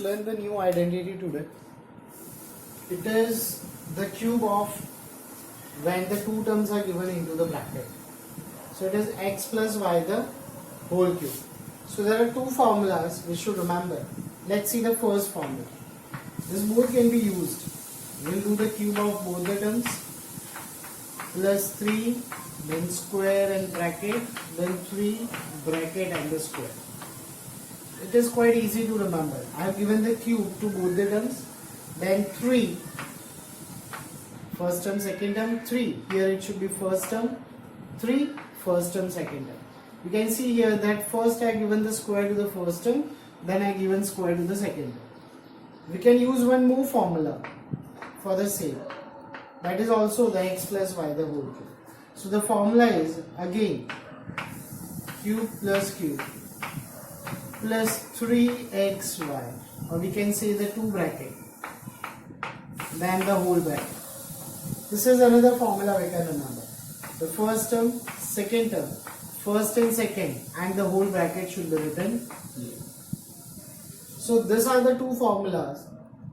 learn the new identity today. It is the cube of when the two terms are given into the bracket. So it is x plus y the whole cube. So there are two formulas we should remember. Let's see the first formula. This both can be used. We'll do the cube of both the terms plus 3, then square and bracket, then 3 bracket and the square. It is quite easy to remember. I have given the cube to both the terms, then 3, first term, second term, 3. Here it should be first term, 3, first term, second term. You can see here that first I have given the square to the first term, then I have given square to the second term. We can use one more formula for the same. That is also the x plus y the whole cube. So the formula is again cube plus cube plus 3xy, or we can say the 2 bracket, then the whole bracket. This is another formula we can remember. The first term, second term, first and second, and the whole bracket should be written here. So these are the two formulas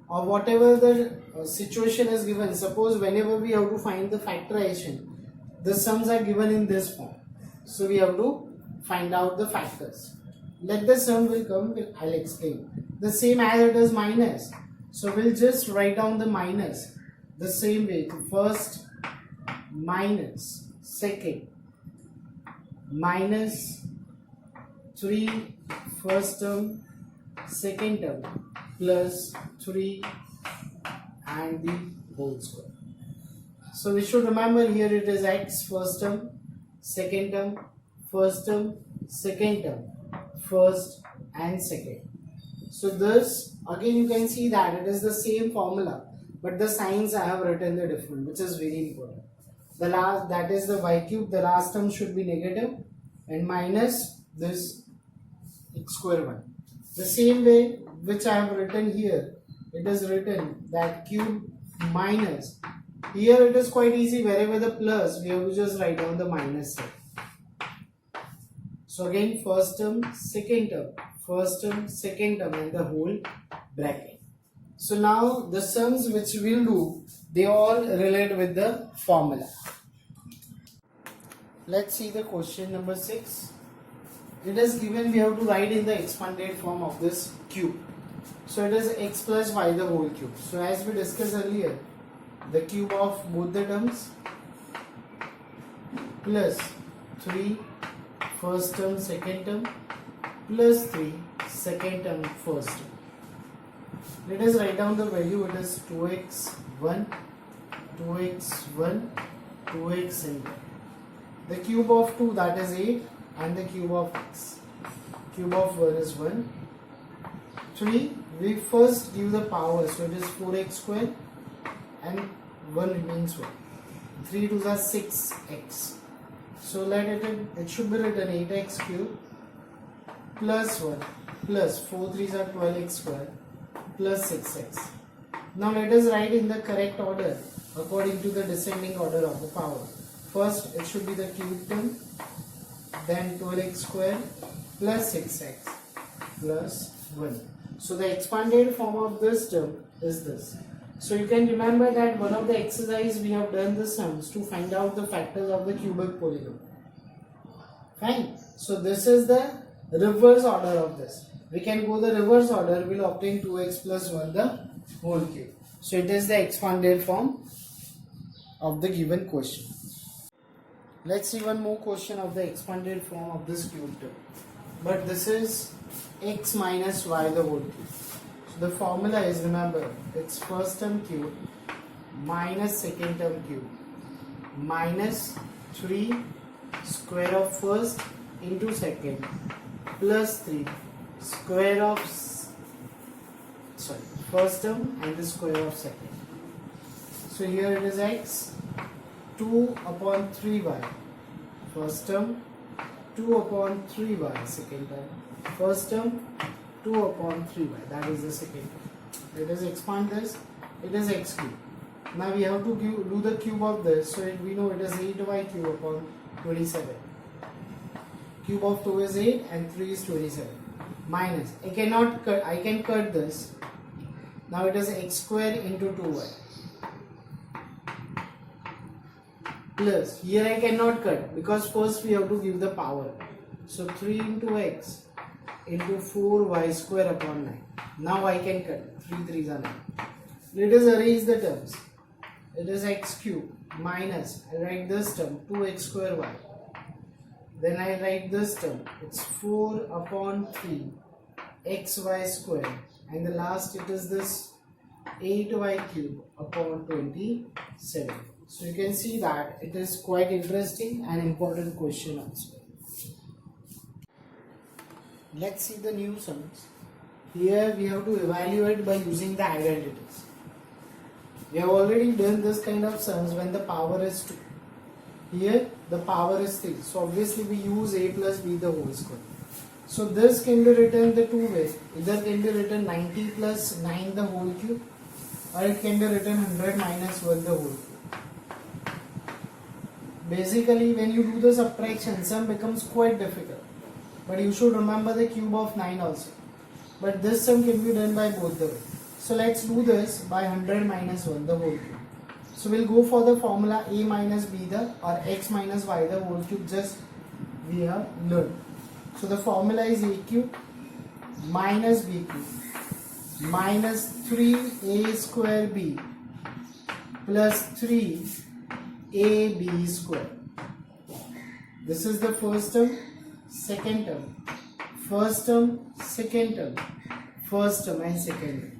of whatever the situation is given. Suppose whenever we have to find the factorization, the sums are given in this form. So we have to find out the factors. Let the sum will come, I'll explain. The same as it is minus. So we'll just write down the minus the same way. First minus second minus 3 first term second term plus 3 and the whole square. So we should remember here it is x first term, second term, first term, second term, first and second. So this again you can see that it is the same formula, but the signs I have written the different, which is very important. The last, that is the y cube, the last term should be negative and minus this x square 1. The same way which I have written here, it is written that cube minus. Here it is quite easy, wherever the plus we have to just write down the minus sign. So again first term, second term, first term, second term and the whole bracket. So now the sums which we'll do, they all relate with the formula. Let's see the question number 6. It is given we have to write in the expanded form of this cube. So it is x plus y the whole cube. So as we discussed earlier, the cube of both the terms plus 3 first term second term plus 3 second term first term. Let us write down the value. It is 2x1, 2x1, 2x and the cube of 2, that is 8, and the cube of x. Cube of 1 is 1. 3, we first give the power, so it is 4x square and 1 remains 1. 3 to the 6x. So let it should be written 8x cube plus 1 plus 4 3s are 12x square plus 6x. Now let us write in the correct order according to the descending order of the power. First it should be the cube term, then 12x square plus 6x plus 1. So the expanded form of this term is this. So you can remember that one of the exercise we have done the sums to find out the factors of the cubic polynomial. Fine. So this is the reverse order of this. We can go the reverse order, we will obtain 2x plus 1 the whole cube. So it is the expanded form of the given question. Let's see one more question of the expanded form of this cube term. But this is x minus y the whole cube. So the formula is, remember, it's first term cube minus second term cube minus 3 square of first into second plus 3 square of first term and the square of second. So here it is x 2 upon 3y first term, 2 upon 3y second term, first term 2 upon 3y, that is the second term. Let us expand this. It is x cube. Now we have to do the cube of this. So we know it is 8y cube upon 27. Cube of 2 is 8 and 3 is 27. minus, I cannot cut, I can cut this. Now it is x square into 2y plus, here I cannot cut because first we have to give the power. So 3 into x into 4y square upon 9. Now I can cut, 3 3s are 9. Let us arrange the terms. It is x cube minus, I write this term 2x square y. Then I write this term, it's 4 upon 3 xy square, and the last it is this 8y cube upon 27. So you can see that it is quite interesting and important question also. Let's see the new sums. Here we have to evaluate by using the identities. We have already done this kind of sums when the power is 2. Here the power is 3. So obviously we use a plus b the whole square. So this can be written the two ways. Either can be written 90 plus 9 the whole cube, or it can be written 100 minus 1 the whole cube. Basically when you do the subtraction, sum becomes quite difficult. But you should remember the cube of 9 also. But this sum can be done by both the way. So let's do this by 100 minus 1 the whole cube. So we'll go for the formula a minus b the or x minus y the whole cube, just we have learned. So the formula is a cube minus b cube minus 3a square b plus 3ab square. This is the first term, second term, first term, second term, first term and second term.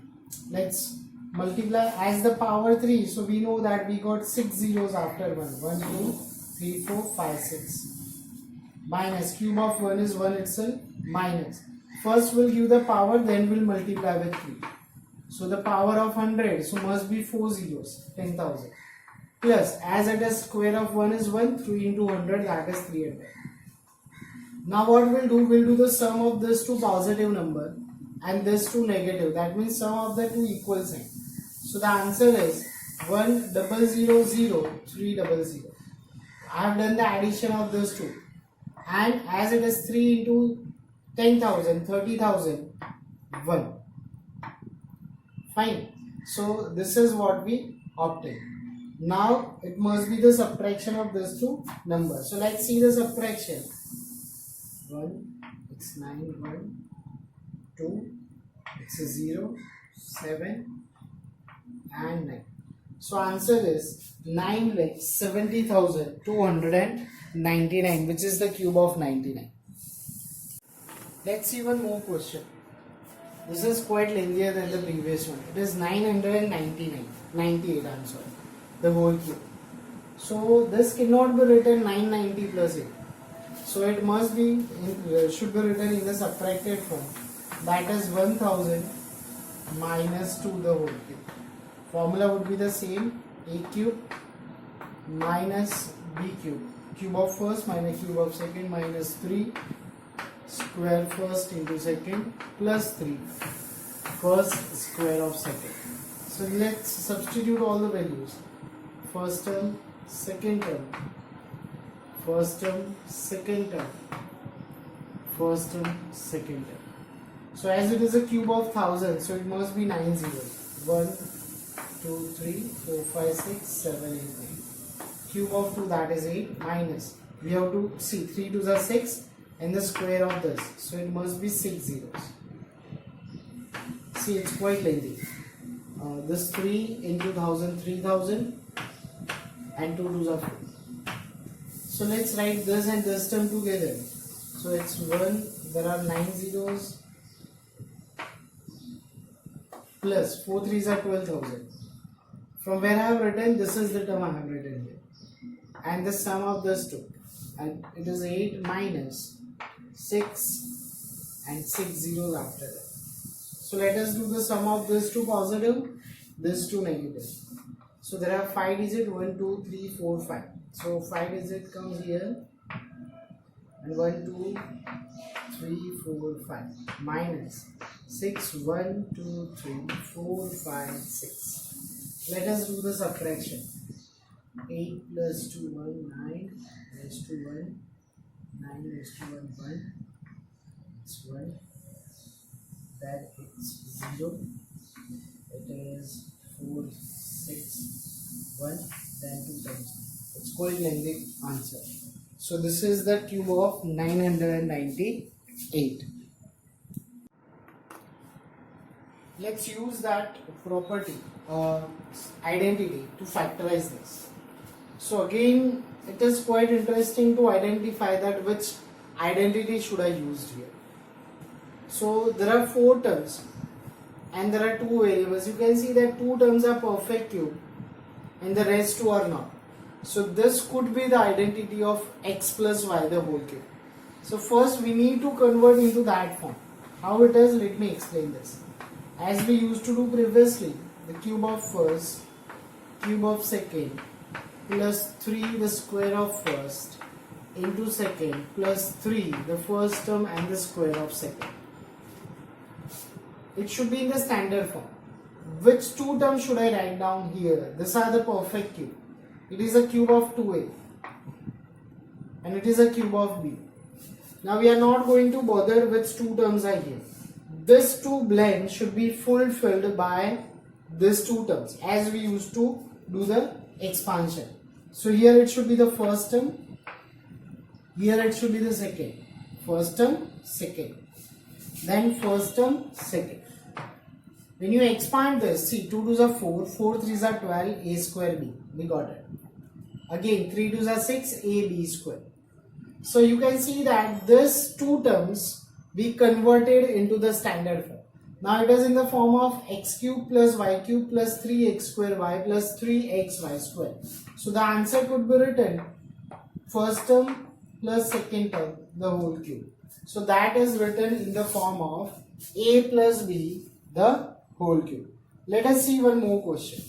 Let's multiply as the power 3. So we know that we got 6 zeros after 1. 1, 2, 3, 4, 5, 6. Minus cube of 1 is 1 itself. Minus. First we'll give the power, then we'll multiply with 3. So the power of 100. So must be 4 zeros. 10,000. Plus as it is square of 1 is 1. 3 into 100, that is 300. Now what we'll do? We'll do the sum of this two positive number and this two negative. That means sum of the two equal sign. So the answer is 1 0 0 0 3 0 0. I have done the addition of those two, and as it is 3 into 10,000, 30,000, 1. Fine. So this is what we obtained. Now it must be the subtraction of these two numbers. So let's see the subtraction. 1, it's 9, 1, 2, it's a 0, 7 and 9. So answer is 9,70,299, which is the cube of 99. Let's see one more question. This is quite lengthier than the previous one. It is 98, I'm sorry, the whole cube. So this cannot be written 990 plus 8. So it must be, should be written in the subtracted form. That is 1000 minus 2 the whole cube. Formula would be the same, a cube minus b cube. Cube of first minus cube of second minus 3 square first into second plus 3 first square of second. So let's substitute all the values. First term, second term, first term, second term, first term, second term. So as it is a cube of 1000, so it must be 9 zeros. 1, 2, 3, 4, 5, 6, 7, 8, 9. Cube of 2, that is 8, minus. We have to see 3 2s are 6 and the square of this. So it must be 6 zeros. See, it's quite lengthy. This 3 into 1000, 3000 and 2 2s are 4. So let's write this and this term together. So it's 1, there are 9 zeros. Plus 4 3s are 12,000. From where I have written, this is the term I have written here. And the sum of these two. And it is 8 minus 6 and 6 zeros after that. So let us do the sum of these two positive, these two negative. So there are 5 digits, 1, 2, 3, 4, 5. So 5 digits comes here. And 1, 2, 3, 4, 5. Minus 6, 1, 2, 3, 4, 5, 6. Let us do the subtraction. 8 plus 2, 1, 9. Plus 2, 1. 9 plus 2, 1, 1. It's 1. then it's 0, it is 4, 6, 1, then 2 times. It's quite lengthy answer. So this is the cube of 998. Let's use that property, identity, to factorize this. So again, it is quite interesting to identify that which identity should I use here. So there are 4 terms and there are 2 variables. You can see that 2 terms are perfect cube and the rest 2 are not. So this could be the identity of x plus y the whole cube. So first we need to convert into that form. How it is, let me explain this. As we used to do previously, the cube of first, cube of second, plus 3 the square of first into second, plus 3 the first term and the square of second. It should be in the standard form. Which 2 terms should I write down here? These are the perfect cube. It is a cube of 2a and it is a cube of b. Now we are not going to bother which 2 terms are here. This 2 blend should be fulfilled by these 2 terms as we used to do the expansion. So here it should be the first term, here it should be the second. First term, second, then first term, second. When you expand this, see 2 2s are 4, 4 3s are 12, a square b. We got it. Again 3 2s are 6, a b square. So you can see that this 2 terms be converted into the standard form. Now it is in the form of x cube plus y cube plus 3x square y plus 3xy square. So the answer could be written first term plus second term the whole cube. So that is written in the form of a plus b the whole cube. Let us see one more question.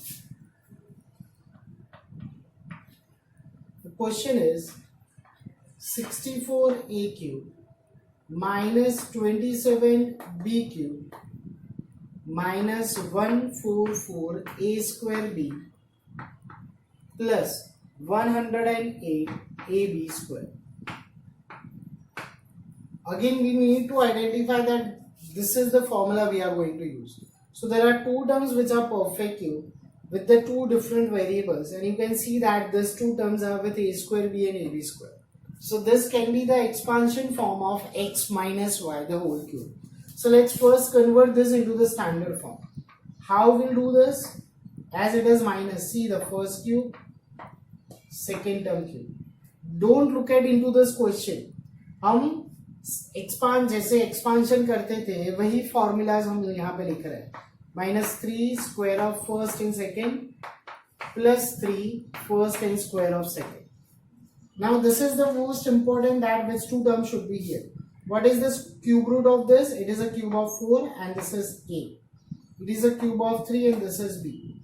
The question is 64a cube minus 27b cube minus 144a square b plus 108 ab square. Again we need to identify that this is the formula we are going to use. So there are 2 terms which are perfect cube with the 2 different variables, and you can see that these 2 terms are with a square b and ab square. So this can be the expansion form of x minus y the whole cube. So let's first convert this into the standard form. How we'll do this? As it is minus, see the first cube, second term cube. Don't look at into this question. हम expand जैसे expansion करते थे वही formulas हम यहाँ पे लिख रहे हैं. -3 square of first and second plus 3 first and square of second. Now this is the most important, that which 2 terms should be here. What is this cube root of this? It is a cube of 4 and this is a. It is a cube of 3 and this is b.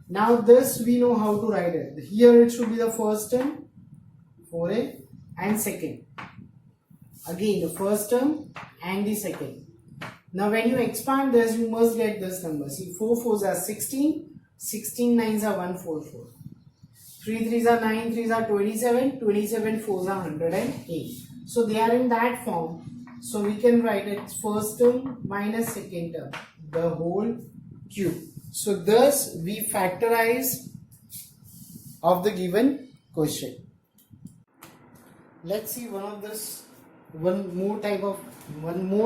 Now this we know how to write it. Here it should be the first term 4a and second. Again the first term and the second. Now when you expand this, you must get this number. See 4 4s are 16, 16 9s are 144. 3 3s are 9, 3s are 27, 27 4s are 108. So they are in that form. So we can write it first term minus second term, the whole cube. So thus we factorize of the given question. Let's see one more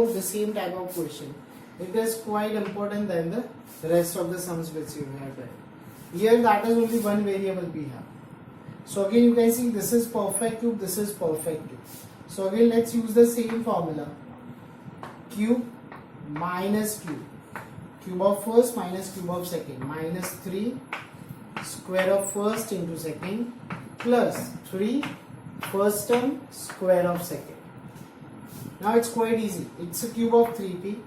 the same type of question. It is quite important than the rest of the sums which you have done. Here that is only one variable we have. So again you can see this is perfect cube, this is perfect cube. So again let's use the same formula. Cube minus cube. Cube of first minus cube of second. Minus 3 square of first into second plus 3 first term square of second. Now it's quite easy. It's a cube of 3p.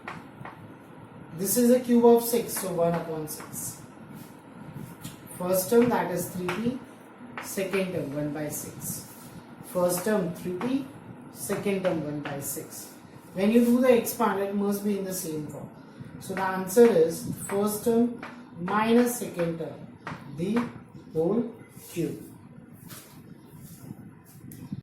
This is a cube of 6, so 1 upon 6. First term that is 3p. Second term 1 by 6. First term 3p. Second term 1 by 6. When you do the expand, it must be in the same form. So the answer is first term minus second term, the whole cube.